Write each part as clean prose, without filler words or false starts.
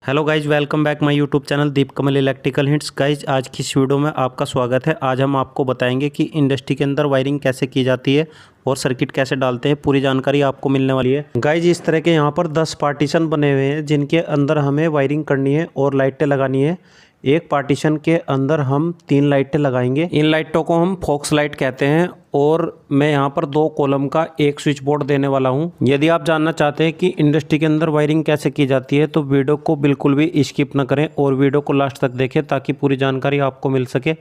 Hello guys, welcome back my YouTube channel Deep Kamal electrical hints. Guys आज की इस video में आपका स्वागत है। आज हम आपको बताएंगे कि इंडस्ट्री के अंदर वायरिंग कैसे की जाती है और सर्किट कैसे डालते हैं। पूरी जानकारी आपको मिलने वाली है। गाइज इस तरह के यहाँ पर 10 पार्टीशन बने हुए हैं जिनके अंदर हमें वायरिंग करनी है और लाइटें लगानी है। एक पार्टीशन के अंदर हम 3 लाइटें लगाएंगे। इन लाइटों को हम फोक्स लाइट कहते हैं और मैं यहाँ पर 2 कॉलम का एक स्विच बोर्ड देने वाला हूँ। यदि आप जानना चाहते हैं कि इंडस्ट्री के अंदर वायरिंग कैसे की जाती है तो वीडियो को बिल्कुल भी स्किप न करें और वीडियो को लास्ट तक देखें ताकि पूरी जानकारी आपको मिल सके।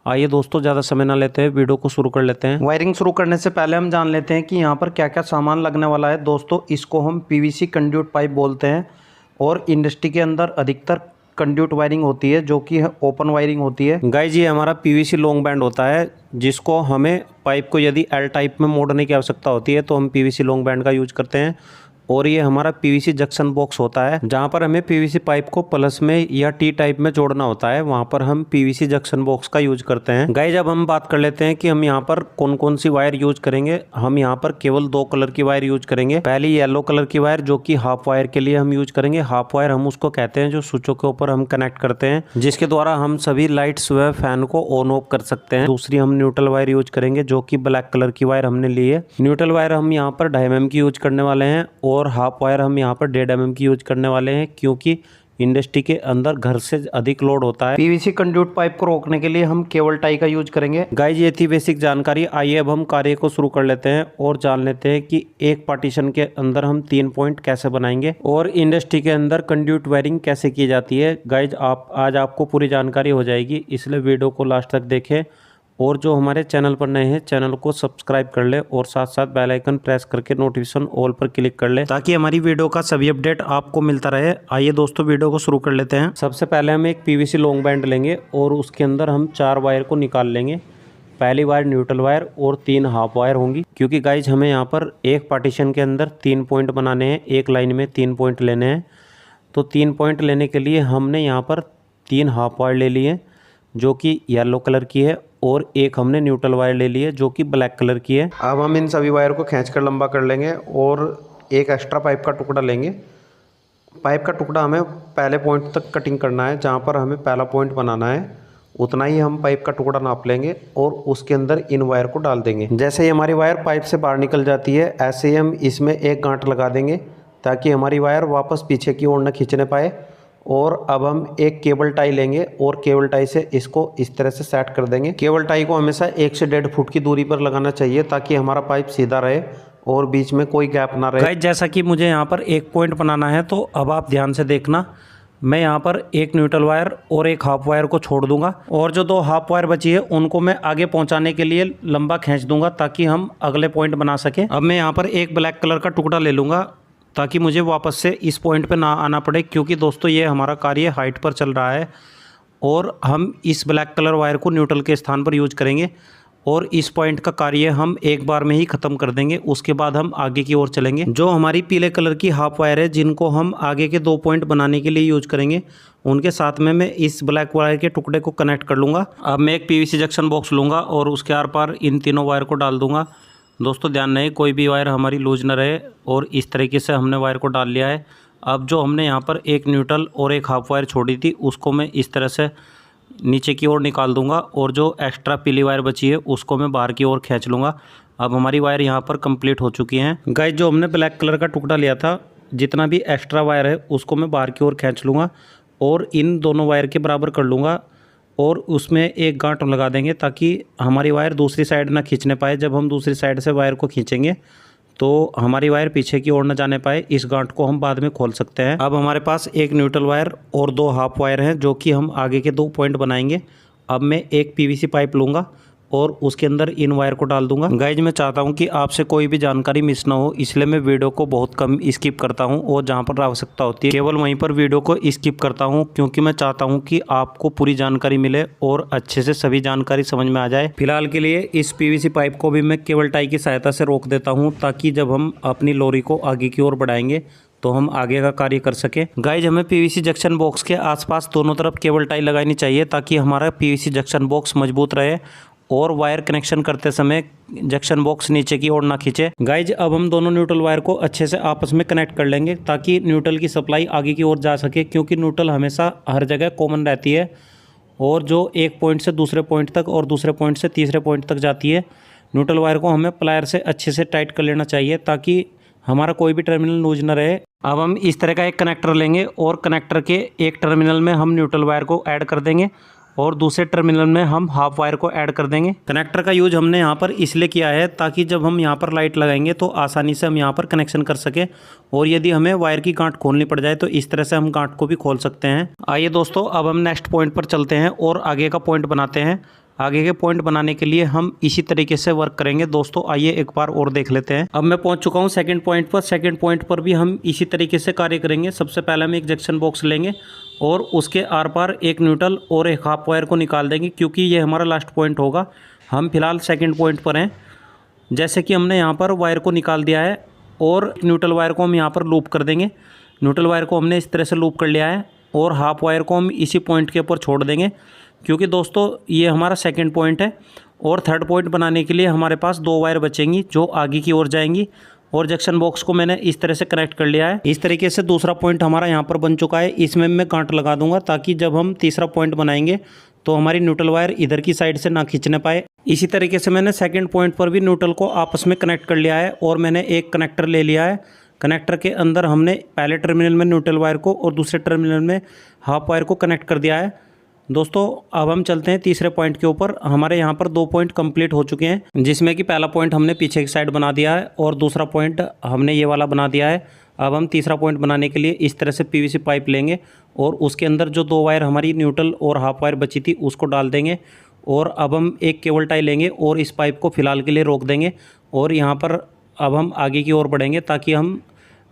आइए दोस्तों, ज़्यादा समय ना लेते हैं, वीडियो को शुरू कर लेते हैं। वायरिंग शुरू करने से पहले हम जान लेते हैं कि यहाँ पर क्या क्या सामान लगने वाला है। दोस्तों, इसको हम पीवीसी कंड्यूट पाइप बोलते हैं और इंडस्ट्री के अंदर अधिकतर कंड्यूट वायरिंग होती है जो कि ओपन वायरिंग होती है। गाइज ये हमारा पीवीसी लॉन्ग बैंड होता है जिसको हमें पाइप को यदि एल टाइप में मोड़ने की आवश्यकता होती है तो हम पीवीसी लॉन्ग बैंड का यूज करते हैं। और ये हमारा पीवीसी जंक्शन बॉक्स होता है जहाँ पर हमें पीवीसी पाइप को प्लस में या टी टाइप में जोड़ना होता है, वहाँ पर हम पीवीसी जंक्शन बॉक्स का यूज करते हैं। गाइज अब हम बात कर लेते हैं कि हम यहाँ पर कौन कौन सी वायर यूज करेंगे। हम यहाँ पर केवल 2 कलर की वायर यूज करेंगे। पहली येलो कलर की वायर जो कि हाफ वायर के लिए हम यूज करेंगे। हाफ वायर हम उसको कहते हैं जो स्विचों के ऊपर हम कनेक्ट करते हैं, जिसके द्वारा हम सभी लाइट्स व फैन को ऑन ऑफ कर सकते हैं। दूसरी हम न्यूट्रल वायर यूज करेंगे जो कि ब्लैक कलर की वायर हमने ली है। न्यूट्रल वायर हम यहाँ पर 2.5 mm की यूज करने वाले हैं और हाफ वायर हम यहाँ पर 1.5 mm की यूज करने वाले हैं क्योंकि इंडस्ट्री के अंदर घर से अधिक लोड होता है। पीवीसी कंड्यूट पाइप को रोकने के लिए हम केबल टाई का यूज करेंगे। गाइज ये थी बेसिक जानकारी। आइए अब हम कार्य को शुरू कर लेते हैं और जान लेते हैं कि एक पार्टीशन के अंदर हम 3 पॉइंट कैसे बनाएंगे और इंडस्ट्री के अंदर कंड्यूट वायरिंग कैसे की जाती है। गाइज आज आपको पूरी जानकारी हो जाएगी, इसलिए वीडियो को लास्ट तक देखें और जो हमारे चैनल पर नए हैं चैनल को सब्सक्राइब कर ले और साथ साथ बेल आइकन प्रेस करके नोटिफिकेशन ऑल पर क्लिक कर ले ताकि हमारी वीडियो का सभी अपडेट आपको मिलता रहे। आइए दोस्तों वीडियो को शुरू कर लेते हैं। सबसे पहले हम एक पीवीसी लॉन्ग बैंड लेंगे और उसके अंदर हम 4 वायर को निकाल लेंगे। पहली वायर न्यूट्रल वायर और 3 हाफ वायर होंगी क्योंकि गाइज हमें यहाँ पर एक पार्टीशन के अंदर 3 पॉइंट बनाने हैं। एक लाइन में 3 पॉइंट लेने हैं, तो 3 पॉइंट लेने के लिए हमने यहाँ पर 3 हाफ वायर ले लिए जो कि येलो कलर की है और एक हमने न्यूट्रल वायर ले ली है जो कि ब्लैक कलर की है। अब हम इन सभी वायर को खींचकर लंबा कर लेंगे और एक एक्स्ट्रा पाइप का टुकड़ा लेंगे। पाइप का टुकड़ा हमें पहले पॉइंट तक कटिंग करना है, जहाँ पर हमें पहला पॉइंट बनाना है उतना ही हम पाइप का टुकड़ा नाप लेंगे और उसके अंदर इन वायर को डाल देंगे। जैसे ही हमारी वायर पाइप से बाहर निकल जाती है ऐसे ही हम इसमें एक गांठ लगा देंगे ताकि हमारी वायर वापस पीछे की ओर न खींचने पाए। और अब हम एक केबल टाई लेंगे और केबल टाई से इसको इस तरह से सेट कर देंगे। केबल टाई को हमेशा 1 से 1.5 फुट की दूरी पर लगाना चाहिए ताकि हमारा पाइप सीधा रहे और बीच में कोई गैप ना रहे। जैसा कि मुझे यहाँ पर एक पॉइंट बनाना है तो अब आप ध्यान से देखना, मैं यहाँ पर एक न्यूट्रल वायर और एक हाफ वायर को छोड़ दूंगा और जो 2 हाफ वायर बची है उनको मैं आगे पहुँचाने के लिए लंबा खींच दूंगा ताकि हम अगले पॉइंट बना सकें। अब मैं यहाँ पर एक ब्लैक कलर का टुकड़ा ले लूँगा ताकि मुझे वापस से इस पॉइंट पे ना आना पड़े क्योंकि दोस्तों ये हमारा कार्य हाइट पर चल रहा है और हम इस ब्लैक कलर वायर को न्यूट्रल के स्थान पर यूज करेंगे और इस पॉइंट का कार्य हम एक बार में ही ख़त्म कर देंगे। उसके बाद हम आगे की ओर चलेंगे। जो हमारी पीले कलर की हाफ वायर है जिनको हम आगे के 2 पॉइंट बनाने के लिए यूज करेंगे, उनके साथ में मैं इस ब्लैक वायर के टुकड़े को कनेक्ट कर लूँगा। अब मैं एक पीवीसी जंक्शन बॉक्स लूँगा और उसके आर पार इन तीनों वायर को डाल दूँगा। दोस्तों ध्यान रहे कोई भी वायर हमारी लूज न रहे और इस तरीके से हमने वायर को डाल लिया है। अब जो हमने यहाँ पर एक न्यूट्रल और एक हाफ वायर छोड़ी थी उसको मैं इस तरह से नीचे की ओर निकाल दूंगा और जो एक्स्ट्रा पीली वायर बची है उसको मैं बाहर की ओर खींच लूँगा। अब हमारी वायर यहाँ पर कंप्लीट हो चुकी हैं। गाइस जो हमने ब्लैक कलर का टुकड़ा लिया था, जितना भी एक्स्ट्रा वायर है उसको मैं बाहर की ओर खींच लूँगा और इन दोनों वायर के बराबर कर लूँगा और उसमें एक गांठ लगा देंगे ताकि हमारी वायर दूसरी साइड ना खींचने पाए। जब हम दूसरी साइड से वायर को खींचेंगे तो हमारी वायर पीछे की ओर न जाने पाए। इस गांठ को हम बाद में खोल सकते हैं। अब हमारे पास एक न्यूट्रल वायर और 2 हाफ वायर हैं जो कि हम आगे के 2 पॉइंट बनाएंगे। अब मैं एक पीवीसी पाइप लूँगा और उसके अंदर इन वायर को डाल दूंगा। गाइज मैं चाहता हूं कि आपसे कोई भी जानकारी मिस ना हो, इसलिए मैं वीडियो को बहुत कम स्किप करता हूं और जहां पर आवश्यकता होती है केवल वहीं पर वीडियो को स्किप करता हूं क्योंकि मैं चाहता हूं कि आपको पूरी जानकारी मिले और अच्छे से सभी जानकारी समझ में आ जाए। फिलहाल के लिए इस पीवीसी पाइप को भी मैं केबल टाई की सहायता से रोक देता हूँ ताकि जब हम अपनी लॉरी को आगे की ओर बढ़ाएंगे तो हम आगे का कार्य कर सके। गाइज हमें पीवीसी जंक्शन बॉक्स के आसपास दोनों तरफ केबल टाई लगानी चाहिए ताकि हमारा पीवीसी जंक्शन बॉक्स मजबूत रहे और वायर कनेक्शन करते समय जंक्शन बॉक्स नीचे की ओर ना खींचे। गाइज अब हम दोनों न्यूट्रल वायर को अच्छे से आपस में कनेक्ट कर लेंगे ताकि न्यूट्रल की सप्लाई आगे की ओर जा सके, क्योंकि न्यूट्रल हमेशा हर जगह कॉमन रहती है और जो एक पॉइंट से दूसरे पॉइंट तक और दूसरे पॉइंट से तीसरे पॉइंट तक जाती है, न्यूट्रल वायर को हमें प्लायर से अच्छे से टाइट कर लेना चाहिए ताकि हमारा कोई भी टर्मिनल लूज न रहे। अब हम इस तरह का एक कनेक्टर लेंगे और कनेक्टर के एक टर्मिनल में हम न्यूट्रल वायर को ऐड कर देंगे और दूसरे टर्मिनल में हम हाफ वायर को ऐड कर देंगे। कनेक्टर का यूज हमने यहाँ पर इसलिए किया है ताकि जब हम यहाँ पर लाइट लगाएंगे तो आसानी से हम यहाँ पर कनेक्शन कर सकें, और यदि हमें वायर की गांठ खोलनी पड़ जाए तो इस तरह से हम गांठ को भी खोल सकते हैं। आइए दोस्तों, अब हम नेक्स्ट पॉइंट पर चलते हैं और आगे का पॉइंट बनाते हैं। आगे के पॉइंट बनाने के लिए हम इसी तरीके से वर्क करेंगे। दोस्तों आइए एक बार और देख लेते हैं। अब मैं पहुंच चुका हूं सेकंड पॉइंट पर। सेकंड पॉइंट पर भी हम इसी तरीके से कार्य करेंगे। सबसे पहले हम एक जंक्शन बॉक्स लेंगे और उसके आर पार एक न्यूट्रल और एक हाफ वायर को निकाल देंगे, क्योंकि ये हमारा लास्ट पॉइंट होगा। हम फिलहाल सेकेंड पॉइंट पर हैं। जैसे कि हमने यहाँ पर वायर को निकाल दिया है और न्यूट्रल वायर को हम यहाँ पर लूप कर देंगे। न्यूट्रल वायर को हमने इस तरह से लूप कर लिया है और हाफ वायर को हम इसी पॉइंट के ऊपर छोड़ देंगे, क्योंकि दोस्तों ये हमारा सेकंड पॉइंट है। और थर्ड पॉइंट बनाने के लिए हमारे पास दो वायर बचेंगी जो आगे की ओर जाएंगी, और जंक्शन बॉक्स को मैंने इस तरह से कनेक्ट कर लिया है। इस तरीके से दूसरा पॉइंट हमारा यहाँ पर बन चुका है। इसमें मैं गांठ लगा दूंगा ताकि जब हम तीसरा पॉइंट बनाएंगे तो हमारी न्यूट्रल वायर इधर की साइड से ना खींचने पाए। इसी तरीके से मैंने सेकेंड पॉइंट पर भी न्यूट्रल को आपस में कनेक्ट कर लिया है और मैंने एक कनेक्टर ले लिया है। कनेक्टर के अंदर हमने पहले टर्मिनल में न्यूट्रल वायर को और दूसरे टर्मिनल में हाफ वायर को कनेक्ट कर दिया है। दोस्तों अब हम चलते हैं तीसरे पॉइंट के ऊपर। हमारे यहाँ पर दो पॉइंट कंप्लीट हो चुके हैं, जिसमें कि पहला पॉइंट हमने पीछे की साइड बना दिया है और दूसरा पॉइंट हमने ये वाला बना दिया है। अब हम तीसरा पॉइंट बनाने के लिए इस तरह से पीवीसी पाइप लेंगे और उसके अंदर जो दो वायर हमारी न्यूट्रल और हाफ वायर बची थी उसको डाल देंगे। और अब हम एक केबल टाई लेंगे और इस पाइप को फिलहाल के लिए रोक देंगे और यहाँ पर अब हम आगे की ओर बढ़ेंगे ताकि हम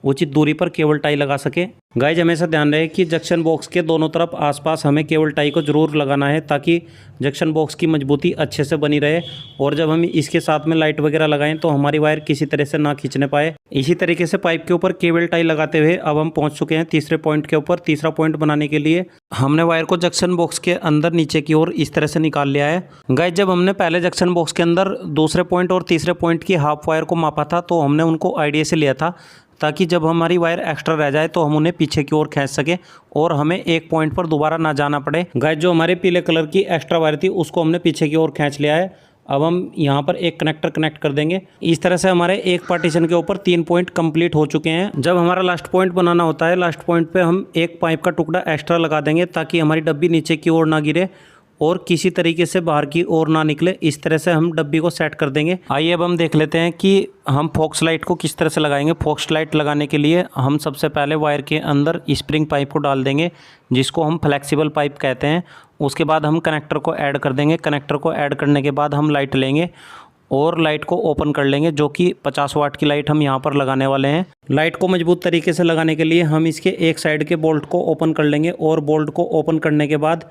उचित दूरी पर केबल टाई लगा सके। गाइज हमेशा ध्यान रहे कि जंक्शन बॉक्स के दोनों तरफ आसपास हमें केबल टाई को जरूर लगाना है ताकि जंक्शन बॉक्स की मजबूती अच्छे से बनी रहे, और जब हम इसके साथ में लाइट वगैरह लगाएं तो हमारी वायर किसी तरह से ना खींचने पाए। इसी तरीके से पाइप के ऊपर केबल टाई लगाते हुए अब हम पहुंच चुके हैं तीसरे पॉइंट के ऊपर। तीसरा पॉइंट बनाने के लिए हमने वायर को जंक्शन बॉक्स के अंदर नीचे की ओर इस तरह से निकाल लिया है। गाइज जब हमने पहले जंक्शन बॉक्स के अंदर दूसरे पॉइंट और तीसरे पॉइंट की हाफ वायर को मापा था तो हमने उनको आईडिया से लिया था ताकि जब हमारी वायर एक्स्ट्रा रह जाए तो हम उन्हें पीछे की ओर खींच सके और हमें एक पॉइंट पर दोबारा ना जाना पड़े। गाइस जो हमारे पीले कलर की एक्स्ट्रा वायर थी उसको हमने पीछे की ओर खींच लिया है। अब हम यहाँ पर एक कनेक्टर कनेक्ट कर देंगे। इस तरह से हमारे एक पार्टीशन के ऊपर 3 पॉइंट कंप्लीट हो चुके हैं। जब हमारा लास्ट पॉइंट बनाना होता है, लास्ट पॉइंट पे हम एक पाइप का टुकड़ा एक्स्ट्रा लगा देंगे ताकि हमारी डब्बी नीचे की ओर ना गिरे और किसी तरीके से बाहर की ओर ना निकले। इस तरह से हम डब्बी को सेट कर देंगे। आइए अब हम देख लेते हैं कि हम फोक्स लाइट को किस तरह से लगाएंगे। फोक्स लाइट लगाने के लिए हम सबसे पहले वायर के अंदर स्प्रिंग पाइप को डाल देंगे, जिसको हम फ्लेक्सिबल पाइप कहते हैं। उसके बाद हम कनेक्टर को ऐड कर देंगे। कनेक्टर को ऐड करने के बाद हम लाइट लेंगे और लाइट को ओपन कर लेंगे, जो कि 50 वाट की लाइट हम यहाँ पर लगाने वाले हैं। लाइट को मजबूत तरीके से लगाने के लिए हम इसके एक साइड के बोल्ट को ओपन कर लेंगे और बोल्ट को ओपन करने के बाद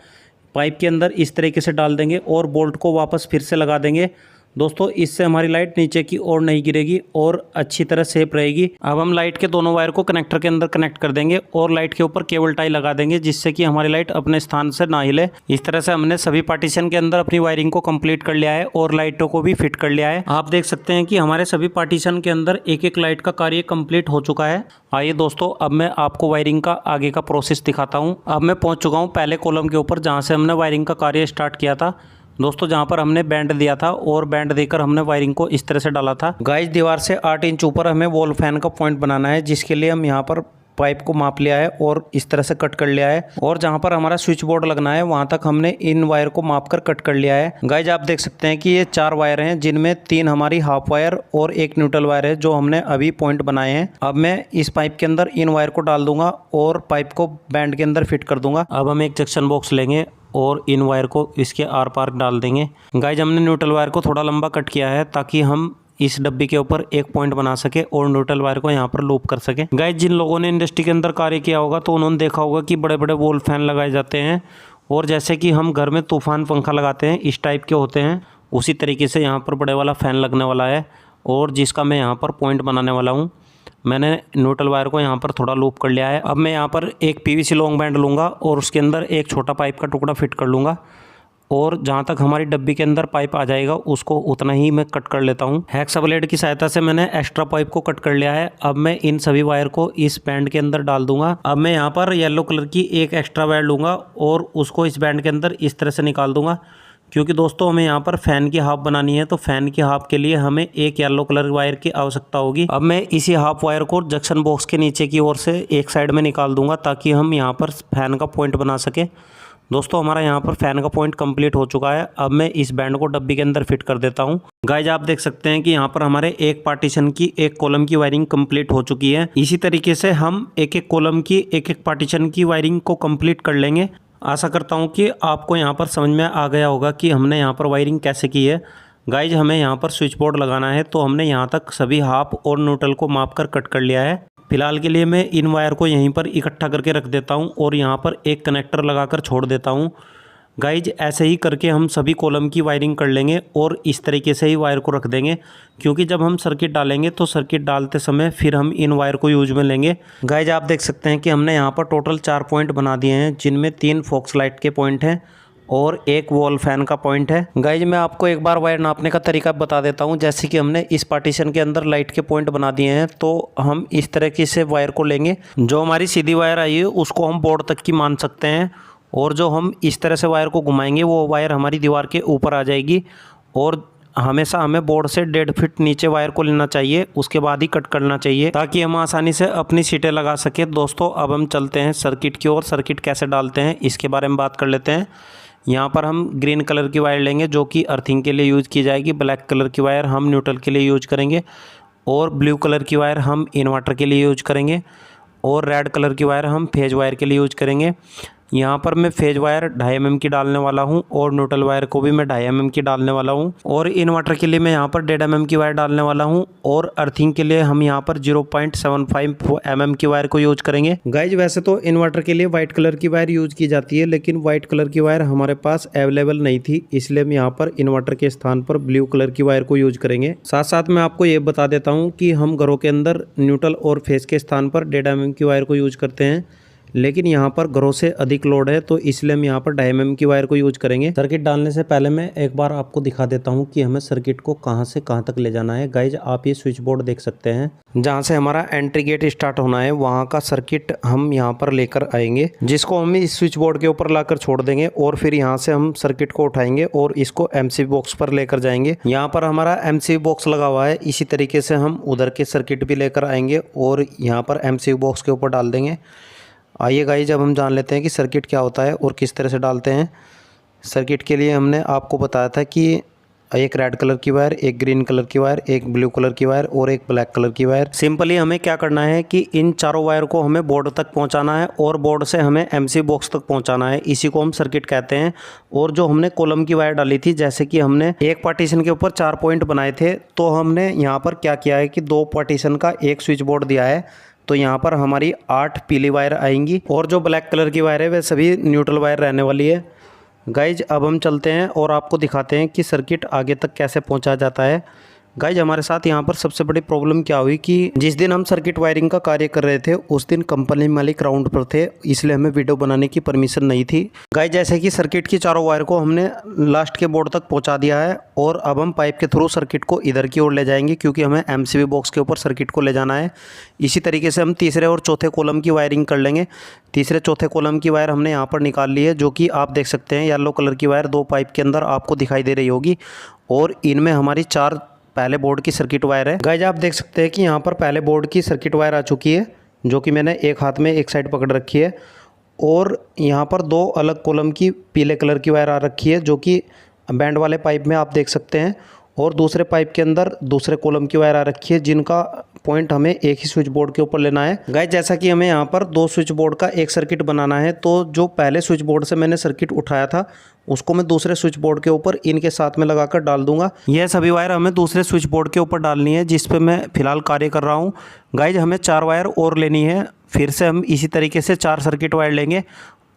पाइप के अंदर इस तरीके से डाल देंगे और बोल्ट को वापस फिर से लगा देंगे। दोस्तों इससे हमारी लाइट नीचे की ओर नहीं गिरेगी और अच्छी तरह सेफ रहेगी। अब हम लाइट के दोनों वायर को कनेक्टर के अंदर कनेक्ट कर देंगे और लाइट के ऊपर केबल टाई लगा देंगे, जिससे कि हमारी लाइट अपने स्थान से ना हिले। इस तरह से हमने सभी पार्टीशन के अंदर अपनी वायरिंग को कंप्लीट कर लिया है और लाइटों को भी फिट कर लिया है। आप देख सकते हैं कि हमारे सभी पार्टीशन के अंदर एक एक लाइट का कार्य कंप्लीट हो चुका है। आइए दोस्तों अब मैं आपको वायरिंग का आगे का प्रोसेस दिखाता हूँ। अब मैं पहुँच चुका हूँ पहले कॉलम के ऊपर, जहाँ से हमने वायरिंग का कार्य स्टार्ट किया था। दोस्तों जहाँ पर हमने बैंड दिया था और बैंड देकर हमने वायरिंग को इस तरह से डाला था। गाइस दीवार से 8 इंच ऊपर हमें वॉल फैन का पॉइंट बनाना है, जिसके लिए हम यहाँ पर पाइप को माप लिया है और इस तरह से कट कर लिया है। और जहाँ पर हमारा स्विच बोर्ड लगना है वहाँ तक हमने इन वायर को माप कर कट कर लिया है। गाइस आप देख सकते हैं कि ये 4 वायर हैं, जिनमें 3 हमारी हाफ वायर और 1 न्यूट्रल वायर है, जो हमने अभी पॉइंट बनाए हैं। अब मैं इस पाइप के अंदर इन वायर को डाल दूंगा और पाइप को बैंड के अंदर फिट कर दूंगा। अब हम एक जंक्शन बॉक्स लेंगे और इन वायर को इसके आर पार डाल देंगे। गाइस हमने न्यूट्रल वायर को थोड़ा लंबा कट किया है ताकि हम इस डब्बी के ऊपर एक पॉइंट बना सके और न्यूट्रल वायर को यहाँ पर लूप कर सके। गाइस जिन लोगों ने इंडस्ट्री के अंदर कार्य किया होगा तो उन्होंने देखा होगा कि बड़े बड़े वॉल फैन लगाए जाते हैं, और जैसे कि हम घर में तूफान पंखा लगाते हैं इस टाइप के होते हैं, उसी तरीके से यहाँ पर बड़े वाला फ़ैन लगने वाला है और जिसका मैं यहाँ पर पॉइंट बनाने वाला हूँ। मैंने न्यूट्रल वायर को यहाँ पर थोड़ा लूप कर लिया है। अब मैं यहाँ पर एक पीवीसी लॉन्ग बैंड लूँगा और उसके अंदर एक छोटा पाइप का टुकड़ा फिट कर लूँगा और जहाँ तक हमारी डब्बी के अंदर पाइप आ जाएगा उसको उतना ही मैं कट कर लेता हूँ। हेक्सा ब्लेड की सहायता से मैंने एक्स्ट्रा पाइप को कट कर लिया है। अब मैं इन सभी वायर को इस बैंड के अंदर डाल दूंगा। अब मैं यहाँ पर येलो कलर की एक एक्स्ट्रा वायर लूँगा और उसको इस बैंड के अंदर इस तरह से निकाल दूंगा, क्योंकि दोस्तों हमें यहाँ पर फ़ैन की हाफ बनानी है, तो फ़ैन की हाफ के लिए हमें एक येलो कलर वायर की आवश्यकता होगी। अब मैं इसी हाफ वायर को जंक्शन बॉक्स के नीचे की ओर से एक साइड में निकाल दूंगा ताकि हम यहाँ पर फ़ैन का पॉइंट बना सके। दोस्तों हमारा यहाँ पर फ़ैन का पॉइंट कंप्लीट हो चुका है। अब मैं इस बैंड को डब्बी के अंदर फिट कर देता हूँ। गाइज आप देख सकते हैं कि यहाँ पर हमारे एक पार्टीशन की एक कॉलम की वायरिंग कंप्लीट हो चुकी है। इसी तरीके से हम एक एक कॉलम की एक एक पार्टीशन की वायरिंग को कंप्लीट कर लेंगे। आशा करता हूँ कि आपको यहाँ पर समझ में आ गया होगा कि हमने यहाँ पर वायरिंग कैसे की है। गाइज हमें यहाँ पर स्विच बोर्ड लगाना है, तो हमने यहाँ तक सभी हाफ और न्यूट्रल को माप कर कट कर लिया है। फिलहाल के लिए मैं इन वायर को यहीं पर इकट्ठा करके रख देता हूँ और यहाँ पर एक कनेक्टर लगाकर छोड़ देता हूँ। गाइज ऐसे ही करके हम सभी कॉलम की वायरिंग कर लेंगे और इस तरीके से ही वायर को रख देंगे, क्योंकि जब हम सर्किट डालेंगे तो सर्किट डालते समय फिर हम इन वायर को यूज में लेंगे। गाइज आप देख सकते हैं कि हमने यहाँ पर टोटल 4 पॉइंट बना दिए हैं, जिनमें 3 फोक्स लाइट के पॉइंट हैं और एक वॉल फैन का पॉइंट है। गाइज मैं आपको एक बार वायर नापने का तरीका बता देता हूँ। जैसे कि हमने इस पार्टीशन के अंदर लाइट के पॉइंट बना दिए हैं, तो हम इस तरीके से वायर को लेंगे। जो हमारी सीधी वायर आई है उसको हम बोर्ड तक की मान सकते हैं, और जो हम इस तरह से वायर को घुमाएंगे वो वायर हमारी दीवार के ऊपर आ जाएगी। और हमेशा हमें बोर्ड से 1.5 फीट नीचे वायर को लेना चाहिए, उसके बाद ही कट करना चाहिए ताकि हम आसानी से अपनी सीटें लगा सके। दोस्तों अब हम चलते हैं सर्किट की ओर। सर्किट कैसे डालते हैं इसके बारे में बात कर लेते हैं। यहाँ पर हम ग्रीन कलर की वायर लेंगे जो कि अर्थिंग के लिए यूज़ की जाएगी। ब्लैक कलर की वायर हम न्यूट्रल के लिए यूज करेंगे और ब्लू कलर की वायर हम इन्वर्टर के लिए यूज करेंगे और रेड कलर की वायर हम फेज वायर के लिए यूज करेंगे। यहाँ पर मैं फेज वायर 2.5 mm की डालने वाला हूँ और न्यूट्रल वायर को भी मैं 2.5 mm की डालने वाला हूँ और इन्वर्टर के लिए मैं यहाँ पर 1.5 mm की वायर डालने वाला हूँ और अर्थिंग के लिए हम यहाँ पर 0.75 mm की वायर को यूज करेंगे। गाइज वैसे तो इन्वर्टर के लिए वाइट कलर की वायर यूज की जाती है, लेकिन वाइट कलर की वायर हमारे पास अवेलेबल नहीं थी, इसलिए हम यहाँ पर इन्वर्टर के स्थान पर ब्लू कलर की वायर को यूज करेंगे। साथ साथ मैं आपको ये बता देता हूँ कि हम घरों के अंदर न्यूट्रल और फेज के स्थान पर 1.5 mm की वायर को यूज करते हैं, लेकिन यहाँ पर घरों से अधिक लोड है तो इसलिए हम यहाँ पर 2.5 mm की वायर को यूज करेंगे। सर्किट डालने से पहले मैं एक बार आपको दिखा देता हूँ कि हमें सर्किट को कहाँ से कहाँ तक ले जाना है। गाइज आप ये स्विच बोर्ड देख सकते हैं, जहाँ से हमारा एंट्री गेट स्टार्ट होना है वहाँ का सर्किट हम यहाँ पर लेकर आएंगे, जिसको हम इस स्विच बोर्ड के ऊपर लाकर छोड़ देंगे और फिर यहाँ से हम सर्किट को उठाएंगे और इसको MCB बॉक्स पर लेकर जाएंगे। यहाँ पर हमारा MCB बॉक्स लगा हुआ है, इसी तरीके से हम उधर के सर्किट भी लेकर आएंगे और यहाँ पर MCB बॉक्स के ऊपर डाल देंगे। आइए गाइस जब हम जान लेते हैं कि सर्किट क्या होता है और किस तरह से डालते हैं। सर्किट के लिए हमने आपको बताया था कि एक रेड कलर की वायर, एक ग्रीन कलर की वायर, एक ब्लू कलर की वायर और एक ब्लैक कलर की वायर। सिंपली हमें क्या करना है कि इन चारों वायर को हमें बोर्ड तक पहुंचाना है और बोर्ड से हमें MCB बॉक्स तक पहुंचाना है, इसी को हम सर्किट कहते हैं। और जो हमने कॉलम की वायर डाली थी, जैसे कि हमने एक पार्टीशन के ऊपर 4 पॉइंट बनाए थे, तो हमने यहाँ पर क्या किया है कि 2 पार्टीशन का एक स्विच बोर्ड दिया है, तो यहाँ पर हमारी 8 पीली वायर आएंगी और जो ब्लैक कलर की वायर है वह सभी न्यूट्रल वायर रहने वाली है। गाइज अब हम चलते हैं और आपको दिखाते हैं कि सर्किट आगे तक कैसे पहुँचा जाता है। गाइज हमारे साथ यहाँ पर सबसे बड़ी प्रॉब्लम क्या हुई कि जिस दिन हम सर्किट वायरिंग का कार्य कर रहे थे उस दिन कंपनी मालिक राउंड पर थे, इसलिए हमें वीडियो बनाने की परमिशन नहीं थी। गाइज जैसे कि सर्किट की चारों वायर को हमने लास्ट के बोर्ड तक पहुँचा दिया है और अब हम पाइप के थ्रू सर्किट को इधर की ओर ले जाएंगे, क्योंकि हमें MCB बॉक्स के ऊपर सर्किट को ले जाना है। इसी तरीके से हम तीसरे और चौथे कॉलम की वायरिंग कर लेंगे। तीसरे चौथे कॉलम की वायर हमने यहाँ पर निकाल ली है, जो कि आप देख सकते हैं येलो कलर की वायर 2 पाइप के अंदर आपको दिखाई दे रही होगी और इनमें हमारी 4 पहले बोर्ड की सर्किट वायर है। गाइज आप देख सकते हैं कि यहाँ पर पहले बोर्ड की सर्किट वायर आ चुकी है, जो कि मैंने एक हाथ में एक साइड पकड़ रखी है और यहाँ पर 2 अलग कॉलम की पीले कलर की वायर आ रखी है, जो कि बैंड वाले पाइप में आप देख सकते हैं, और दूसरे पाइप के अंदर दूसरे कॉलम की वायर आ रखी है, जिनका पॉइंट हमें एक ही स्विच बोर्ड के ऊपर लेना है। गाइस जैसा कि हमें यहाँ पर 2 स्विच बोर्ड का एक सर्किट बनाना है, तो जो पहले स्विच बोर्ड से मैंने सर्किट उठाया था उसको मैं दूसरे स्विच बोर्ड के ऊपर इनके साथ में लगाकर डाल दूंगा। यह सभी वायर हमें दूसरे स्विच बोर्ड के ऊपर डालनी है, जिस पे मैं फिलहाल कार्य कर रहा हूँ। गाइस हमें 4 वायर और लेनी है, फिर से हम इसी तरीके से 4 सर्किट वायर लेंगे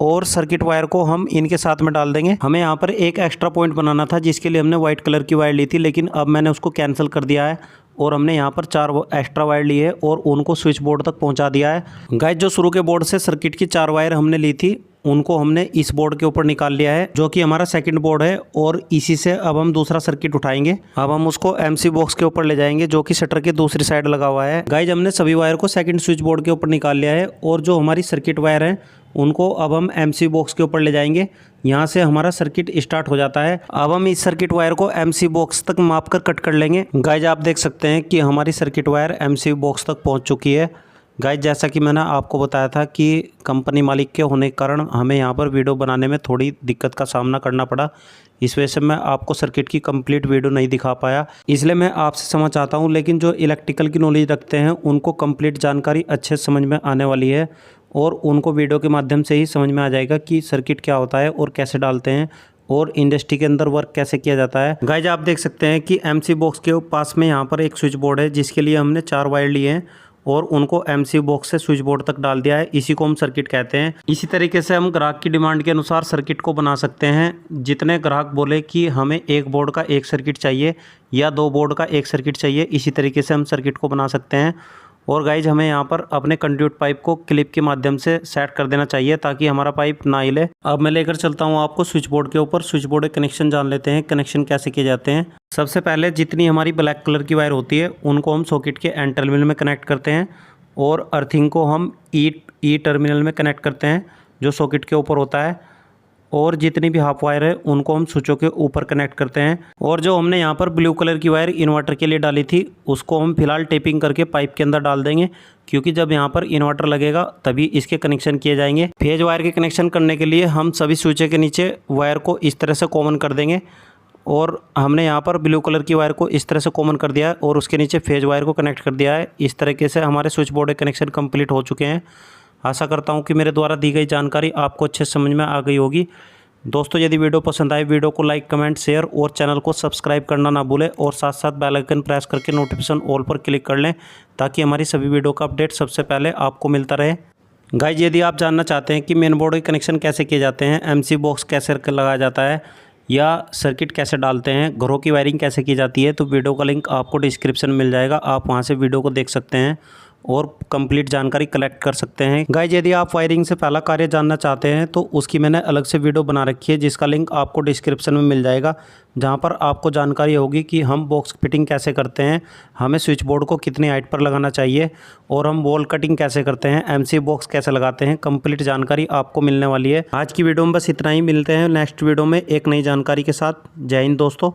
और सर्किट वायर को हम इनके साथ में डाल देंगे। हमें यहाँ पर एक एक्स्ट्रा पॉइंट बनाना था, जिसके लिए हमने व्हाइट कलर की वायर ली थी, लेकिन अब मैंने उसको कैंसिल कर दिया है और हमने यहाँ पर 4 एक्स्ट्रा वायर लिए है और उनको स्विच बोर्ड तक पहुँचा दिया है। गाइस जो शुरू के बोर्ड से सर्किट की 4 वायर हमने ली थी उनको हमने इस बोर्ड के ऊपर निकाल लिया है, जो कि हमारा सेकंड बोर्ड है, और इसी से अब हम दूसरा सर्किट उठाएंगे। अब हम उसको एमसी बॉक्स के ऊपर ले जाएंगे जो कि शटर की दूसरी साइड लगा हुआ है। गाइज हमने सभी वायर को सेकंड स्विच बोर्ड के ऊपर निकाल लिया है और जो हमारी सर्किट वायर है उनको अब हम एमसी बॉक्स के ऊपर ले जाएंगे। यहाँ से हमारा सर्किट स्टार्ट हो जाता है। अब हम इस सर्किट वायर को एमसी बॉक्स तक माप कर कट कर लेंगे। गाइज आप देख सकते हैं कि हमारी सर्किट वायर एमसी बॉक्स तक पहुँच चुकी है। गाइज जैसा कि मैंने आपको बताया था कि कंपनी मालिक के होने के कारण हमें यहाँ पर वीडियो बनाने में थोड़ी दिक्कत का सामना करना पड़ा, इस वजह से मैं आपको सर्किट की कंप्लीट वीडियो नहीं दिखा पाया। इसलिए मैं आपसे समझ चाहता हूँ, लेकिन जो इलेक्ट्रिकल की नॉलेज रखते हैं उनको कंप्लीट जानकारी अच्छे से समझ में आने वाली है और उनको वीडियो के माध्यम से ही समझ में आ जाएगा कि सर्किट क्या होता है और कैसे डालते हैं और इंडस्ट्री के अंदर वर्क कैसे किया जाता है। गाइज आप देख सकते हैं कि एमसी बॉक्स के पास में यहाँ पर एक स्विच बोर्ड है जिसके लिए हमने 4 वायर लिए हैं और उनको एमसी बॉक्स से स्विच बोर्ड तक डाल दिया है। इसी को हम सर्किट कहते हैं। इसी तरीके से हम ग्राहक की डिमांड के अनुसार सर्किट को बना सकते हैं। जितने ग्राहक बोले कि हमें एक बोर्ड का एक सर्किट चाहिए या 2 बोर्ड का एक सर्किट चाहिए, इसी तरीके से हम सर्किट को बना सकते हैं। और गाइज हमें यहाँ पर अपने कंड्यूट पाइप को क्लिप के माध्यम से सेट कर देना चाहिए ताकि हमारा पाइप ना हिले। अब मैं लेकर चलता हूँ आपको स्विच बोर्ड के ऊपर। स्विच बोर्ड के कनेक्शन जान लेते हैं, कनेक्शन कैसे किए जाते हैं। सबसे पहले जितनी हमारी ब्लैक कलर की वायर होती है उनको हम सॉकेट के एन टर्मिनल में कनेक्ट करते हैं और अर्थिंग को हम ई टर्मिनल में कनेक्ट करते हैं जो सॉकेट के ऊपर होता है। और जितनी भी हाफ वायर है उनको हम स्विचों के ऊपर कनेक्ट करते हैं। और जो हमने यहाँ पर ब्लू कलर की वायर इन्वर्टर के लिए डाली थी उसको हम फिलहाल टेपिंग करके पाइप के अंदर डाल देंगे, क्योंकि जब यहाँ पर इन्वर्टर लगेगा तभी इसके कनेक्शन किए जाएंगे। फेज वायर के कनेक्शन करने के लिए हम सभी स्विचों के नीचे वायर को इस तरह से कॉमन कर देंगे और हमने यहाँ पर ब्लू कलर की वायर को इस तरह से कॉमन कर दिया है और उसके नीचे फेज वायर को कनेक्ट कर दिया है। इस तरीके से हमारे स्विच बोर्ड के कनेक्शन कंप्लीट हो चुके हैं। आशा करता हूँ कि मेरे द्वारा दी गई जानकारी आपको अच्छे समझ में आ गई होगी। दोस्तों यदि वीडियो पसंद आए वीडियो को लाइक कमेंट शेयर और चैनल को सब्सक्राइब करना ना भूलें और साथ साथ बेल आइकन प्रेस करके नोटिफिकेशन ऑल पर क्लिक कर लें ताकि हमारी सभी वीडियो का अपडेट सबसे पहले आपको मिलता रहे। गाइज यदि आप जानना चाहते हैं कि मेन बोर्ड के कनेक्शन कैसे किए जाते हैं, एमसी बॉक्स कैसे लगाया जाता है या सर्किट कैसे डालते हैं, घरों की वायरिंग कैसे की जाती है, तो वीडियो का लिंक आपको डिस्क्रिप्शन में मिल जाएगा। आप वहां से वीडियो को देख सकते हैं और कंप्लीट जानकारी कलेक्ट कर सकते हैं। गाइज यदि आप वायरिंग से पहला कार्य जानना चाहते हैं तो उसकी मैंने अलग से वीडियो बना रखी है जिसका लिंक आपको डिस्क्रिप्शन में मिल जाएगा, जहां पर आपको जानकारी होगी कि हम बॉक्स फिटिंग कैसे करते हैं, हमें स्विच बोर्ड को कितनी हाइट पर लगाना चाहिए और हम वॉल कटिंग कैसे करते हैं, एमसी बॉक्स कैसे लगाते हैं। कंप्लीट जानकारी आपको मिलने वाली है। आज की वीडियो में बस इतना ही। मिलते हैं नेक्स्ट वीडियो में एक नई जानकारी के साथ। जय हिंद दोस्तों।